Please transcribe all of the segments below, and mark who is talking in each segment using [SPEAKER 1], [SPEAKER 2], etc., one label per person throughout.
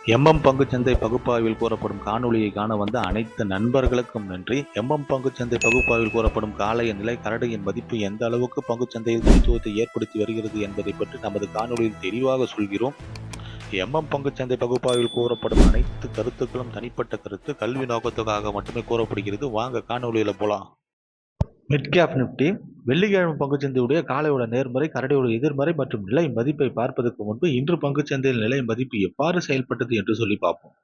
[SPEAKER 1] பங்குச்சந்தை பகுப்பாய்வில் கூறப்படும் காணொளியை காண வந்த அனைத்து நண்பர்களுக்கும் நன்றி. பங்குச்சந்தை பகுப்பாய்வில் கூறப்படும் காலைய நிலை கரடியின் மதிப்பு எந்த அளவுக்கு பங்குச்சந்தையில் தனித்துவத்தை ஏற்படுத்தி வருகிறது என்பதை பற்றி நமது காணொளியில் தெளிவாக சொல்கிறோம். பங்குச்சந்தை பகுப்பாய்வில் கூறப்படும் அனைத்து கருத்துக்களும் தனிப்பட்ட கருத்து, கல்வி நோக்கத்துக்காக மட்டுமே கூறப்படுகிறது. வாங்க காணொளியில போலாம். மிட் கேப் நிப்டி வெள்ளிக்கிழமை பங்குச்சந்தையுடைய காலையோட நேர்மறை, கரடியோட எதிர்மறை மற்றும் நிலை மதிப்பை பார்ப்பதற்கு முன்பு இன்று பங்குச்சந்தையில் நிலை மதிப்பு எவ்வாறு செயல்பட்டது என்று சொல்லி பார்ப்போம்.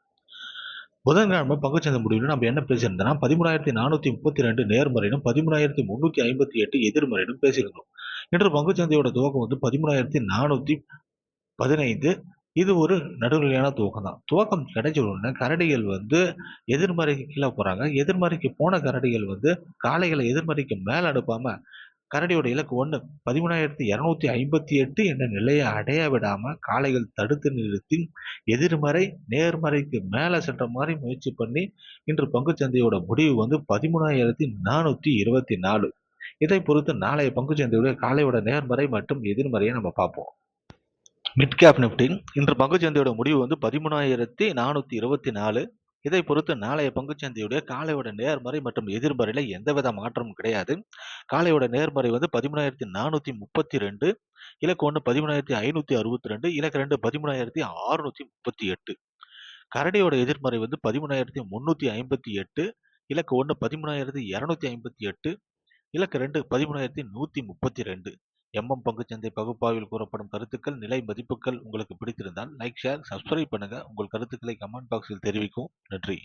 [SPEAKER 1] புதன்கிழமை பங்குச்சந்தை முடிவில் நம்ம என்ன பேசியிருந்தோம்னா 13,432 நேர்மறையிலும் 13,358 எதிர்மறையிலும் பேசியிருந்தோம். இன்று பங்குச்சந்தையோட துவக்கம் 13,415. இது ஒரு நடுநிலையான துவக்கம் தான். துவக்கம் கிடைச்ச உடனே கரடிகள் எதிர்மறைக்கு கீழே போறாங்க. எதிர்மறைக்கு போன கரடிகள் காளைகளை எதிர்மறைக்கு மேல அனுப்பாம கரடியோட இலக்கு 1 13,258 என்ற நிலையை அடைய விடாம காளைகள் தடுத்து நிறுத்தி எதிர்மறை நேர்மறைக்கு மேல சென்ற மாதிரி முயற்சி பண்ணி இன்று பங்குச்சந்தையோட முடிவு 13,424. இதை பொறுத்து நாளைய பங்குச்சந்தையுடைய காளையோட நேர்மறை மற்றும் எதிர்மறையை நம்ம பார்ப்போம். மிட் கேப் நிப்டி இன்று பங்குச்சந்தையோட முடிவு 13,424. இதை பொறுத்து நாளைய பங்குச்சந்தையுடைய காலையோட நேர்மறை மற்றும் எதிர்மறையில எந்தவித மாற்றமும் கிடையாது. காலையோட நேர்மறை 13,432, இலக்கு 1 13,562, இலக்கு 2 13,638. கரடியோட எதிர்மறை 13,358, இலக்கு 1 13,258, இலக்கு 2 13,132. பங்குச்சந்தை பகுப்பாய்வில் கூறப்படும் கருத்துக்கள், நிலை மதிப்புகள் உங்களுக்கு பிடித்திருந்தால் லைக், ஷேர், சப்ஸ்கிரைப் பண்ணுங்க. உங்கள் கருத்துக்களை கமெண்ட் பாக்ஸில் தெரிவிக்கும். நன்றி.